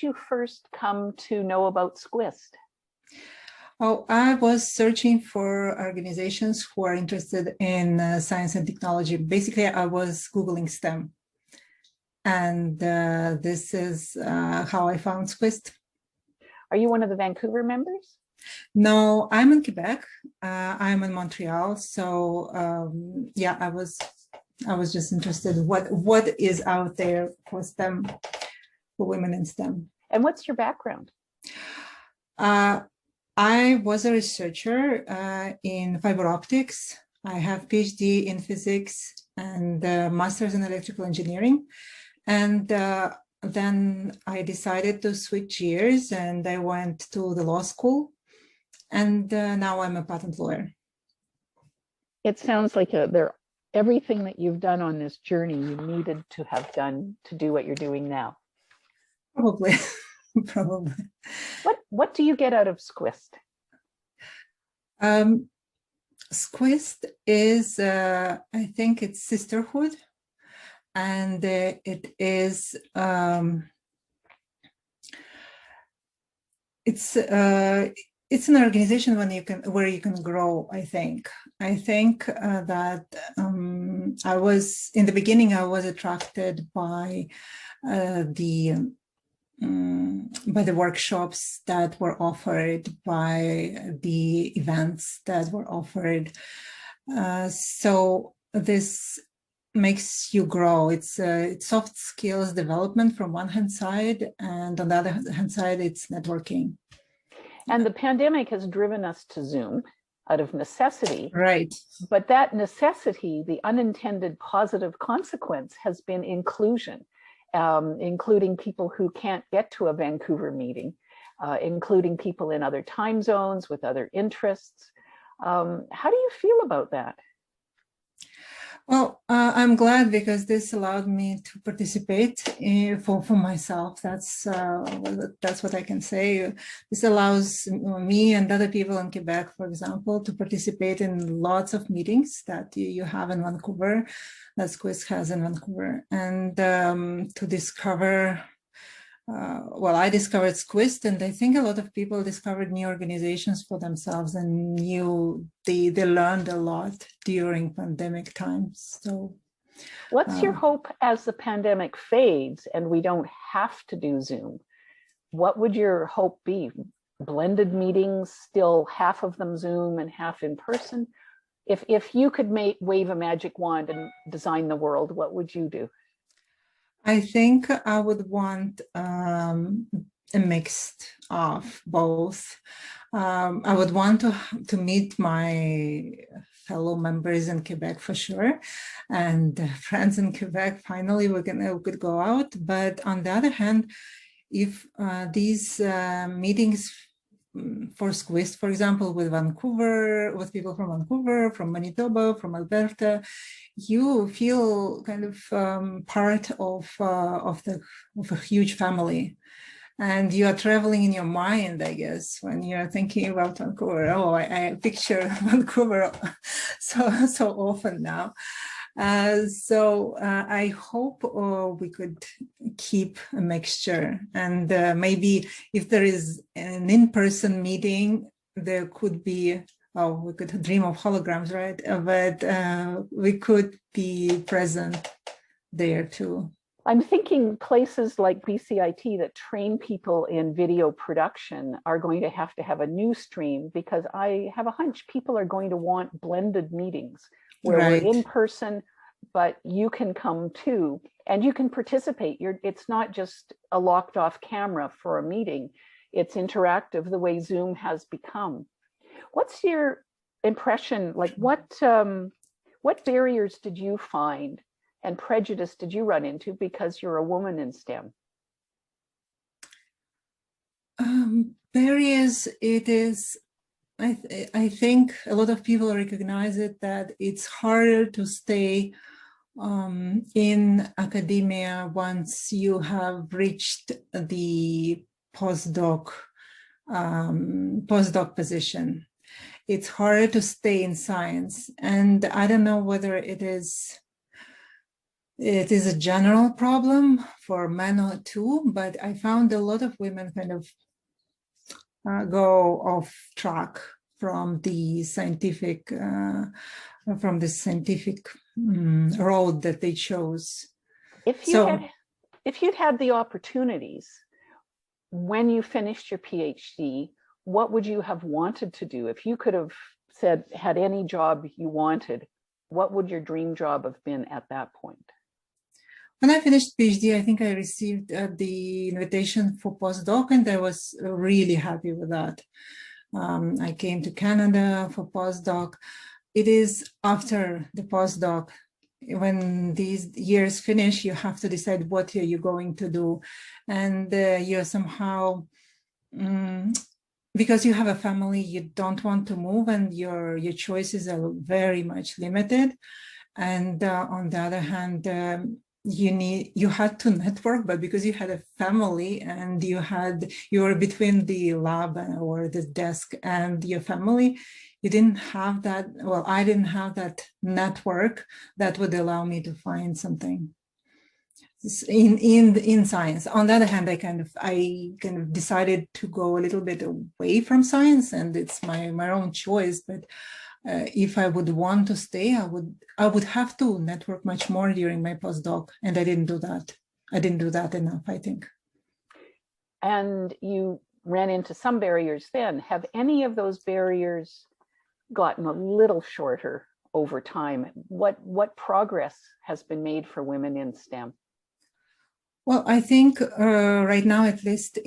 you first come to know about SCWIST? Oh, I was searching for organizations who are interested in science and technology. Basically, I was Googling STEM. And this is how I found SCWIST. Are you one of the Vancouver members? No, I'm in Quebec. I'm in Montreal. So yeah, I was just interested what is out there for STEM, for women in STEM. And what's your background? I was a researcher in fiber optics. I have PhD in physics and master's in electrical engineering. And then I decided to switch gears and I went to the law school. And now I'm a patent lawyer. It sounds like everything that you've done on this journey, you needed to have done to do what you're doing now. Probably. Probably. What do you get out of SCWIST? SCWIST is, I think it's sisterhood, and it is, it's an organization where you can grow. I think that I was in the beginning. I was attracted by the workshops that were offered, by the events that were offered. So this makes you grow. It's soft skills development from one hand side, and on the other hand side, it's networking. And the pandemic has driven us to Zoom out of necessity. Right. But that necessity, the unintended positive consequence, has been inclusion. Including people who can't get to a Vancouver meeting, including people in other time zones with other interests. How do you feel about that? Well, I'm glad because this allowed me to participate for myself. That's what I can say. This allows me and other people in Quebec, for example, to participate in lots of meetings that you have in Vancouver, that SCWIST has in Vancouver, and to discover. Well, I discovered SCWIST, and I think a lot of people discovered new organizations for themselves, and they learned a lot during pandemic times. So, what's your hope as the pandemic fades and we don't have to do Zoom? What would your hope be? Blended meetings, still half of them Zoom and half in person? If you could wave a magic wand and design the world, what would you do? I think I would want a mix of both. I would want to meet my fellow members in Quebec for sure, and friends in Quebec. Finally, we could go out. But on the other hand, if these meetings for SCWIST, for example, with people from Vancouver, from Manitoba, from Alberta, you feel kind of part of a huge family, and you are traveling in your mind, I guess, when you are thinking about Vancouver. Oh, I picture Vancouver so often now. So I hope we could keep a mixture, and maybe if there is an in-person meeting, there could be, we could dream of holograms, right? But we could be present there too. I'm thinking places like BCIT that train people in video production are going to have a new stream, because I have a hunch people are going to want blended meetings where Right. we're in person, but you can come too, and you can participate. It's not just a locked off camera for a meeting. It's interactive the way Zoom has become. What's your impression? Like what barriers did you find and prejudice did you run into because you're a woman in STEM? Barriers, it is, I think a lot of people recognize it, that it's harder to stay in academia once you have reached the postdoc position. It's harder to stay in science, and I don't know whether it is It is a general problem for men too, but I found a lot of women kind of go off track from the scientific road that they chose. If you had, if you'd had the opportunities when you finished your PhD, what would you have wanted to do? If you could have said, had any job you wanted, what would your dream job have been at that point? When I finished PhD, I think I received the invitation for postdoc, and I was really happy with that. I came to Canada for postdoc. It is after the postdoc, when these years finish, you have to decide what you're going to do. And you're somehow, because you have a family, you don't want to move, and your choices are very much limited. And on the other hand, you had to network, but because you had a family and you were between the lab or the desk and your family, you didn't have that. Well, I didn't have that network that would allow me to find something in science. On the other hand, I kind of decided to go a little bit away from science, and it's my own choice. But if I would want to stay, I would have to network much more during my postdoc, and I didn't do that. I didn't do that enough, I think. And you ran into some barriers then. Have any of those barriers gotten a little shorter over time? What progress has been made for women in STEM? Well, I think right now, at least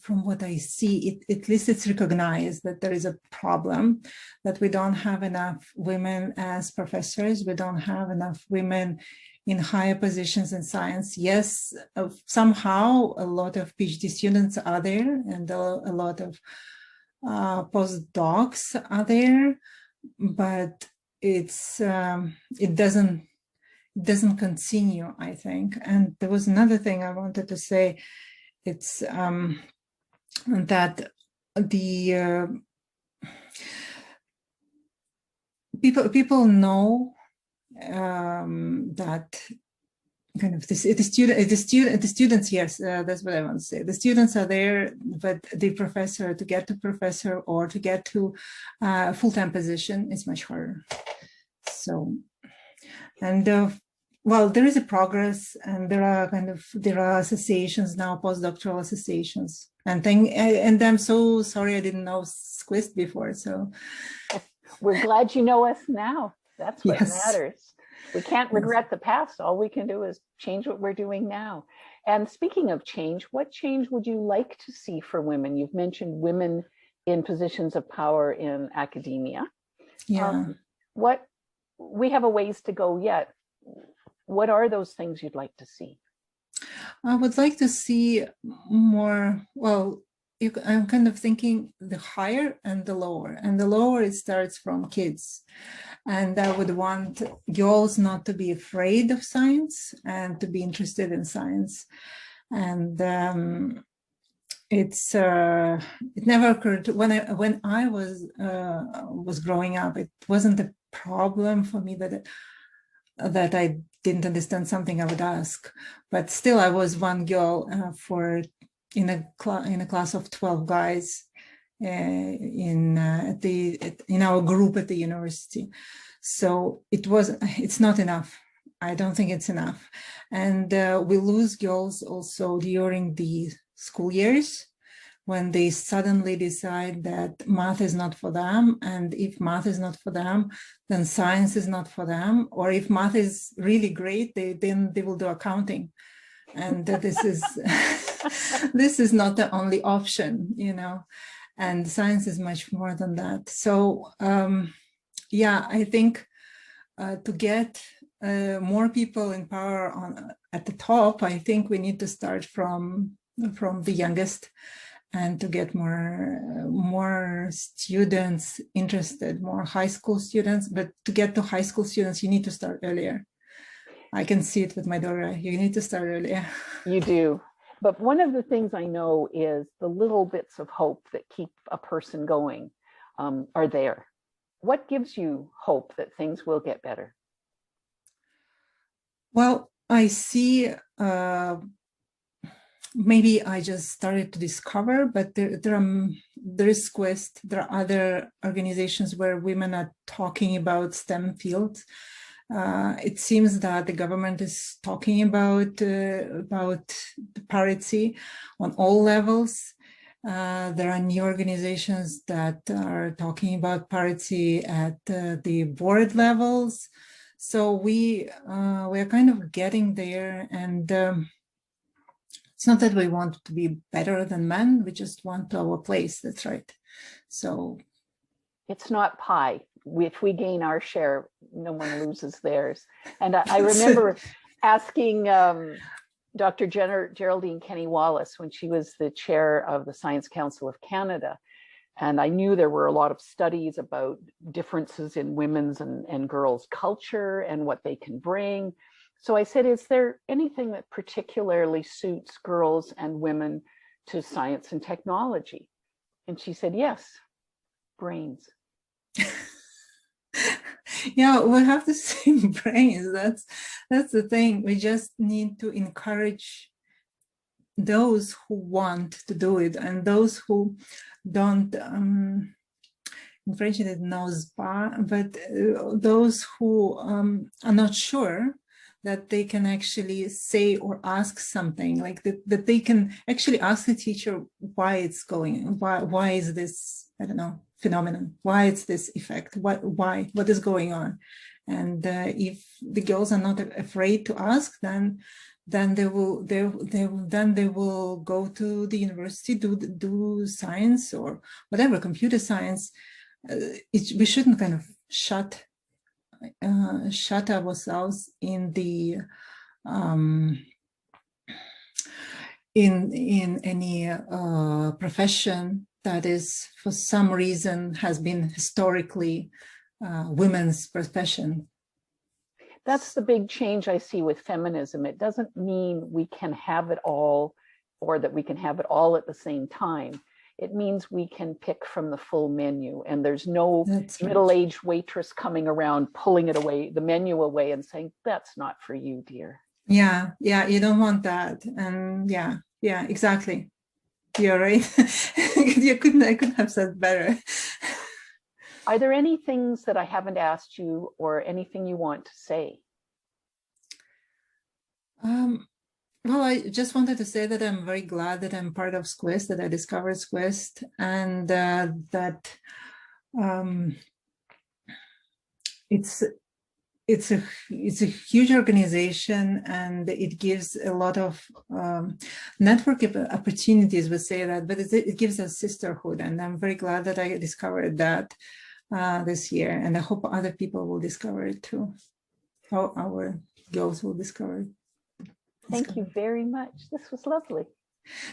from what I see, at least it's recognized that there is a problem, that we don't have enough women as professors. We don't have enough women in higher positions in science. Yes, somehow a lot of PhD students are there, and a lot of postdocs are there, but it doesn't continue, I think. And there was another thing I wanted to say. It's that the people know that kind of the students, yes, that's what I want to say. The students are there, but the professor, to get to professor or to get to a full-time position is much harder. So, and well, there is a progress, and there are associations now, postdoctoral associations, and I'm so sorry I didn't know SCWIST before. So we're glad you know us now. That's what matters. We can't regret the past. All we can do is change what we're doing now. And speaking of change, what change would you like to see for women? You've mentioned women in positions of power in academia. Yeah. We have a ways to go yet. What are those things you'd like to see? I would like to see more, well, I'm kind of thinking the higher and the lower. And the lower, it starts from kids. And I would want girls not to be afraid of science and to be interested in science. And it never occurred to, when I was growing up, it wasn't a problem for me that I didn't understand something. I would ask, but still I was one girl in a class of 12 guys in our group at the university. So it's not enough. I don't think it's enough. And we lose girls also during the school years, when they suddenly decide that math is not for them. And if math is not for them, then science is not for them. Or if math is really great, then they will do accounting. And this is not the only option, and science is much more than that. So yeah, I think to get more people in power at the top, I think we need to start from the youngest, and to get more students interested, more high school students. But to get to high school students, you need to start earlier. I can see it with my daughter. You need to start earlier. You do. But one of the things I know is the little bits of hope that keep a person going are there. What gives you hope that things will get better? Well, I see, maybe I just started to discover, but there is SCWIST, there are other organizations where women are talking about STEM fields. It seems that the government is talking about parity on all levels. There are new organizations that are talking about parity at the board levels. So we are kind of getting there, and it's not that we want to be better than men, we just want our place. That's right. So it's not pie. If we gain our share, no one loses theirs. And I remember asking Dr. Geraldine Kenny Wallace when she was the chair of the Science Council of Canada. And I knew there were a lot of studies about differences in women's and girls' culture and what they can bring. So I said, is there anything that particularly suits girls and women to science and technology? And she said, yes, brains. Yeah, we have the same brains. That's the thing. We just need to encourage those who want to do it, and those who don't, in French it knows pas, but those who are not sure that they can actually say or ask something, like that they can actually ask the teacher why it's going, why is this, I don't know, phenomenon, why it's this effect, what is going on. And if the girls are not afraid to ask, then they will go to the university, do science or whatever, computer science. We shouldn't kind of shut ourselves in the in any profession that is, for some reason, has been historically women's profession. That's the big change I see with feminism. It doesn't mean we can have it all, or that we can have it all at the same time. It means we can pick from the full menu, and there's no middle-aged waitress coming around pulling it away, the menu away, and saying, that's not for you, dear. Yeah, you don't want that. And yeah, exactly. You're right. I couldn't have said better. Are there any things that I haven't asked you, or anything you want to say? Well, I just wanted to say that I'm very glad that I'm part of SCWIST, that I discovered SCWIST, and that it's a huge organization, and it gives a lot of network opportunities, we say that, but it gives us sisterhood, and I'm very glad that I discovered that this year, and I hope other people will discover it too. Our girls will discover it. Thank you very much. This was lovely.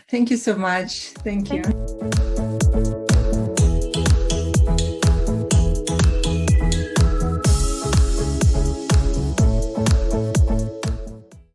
Thank you so much. Thank you.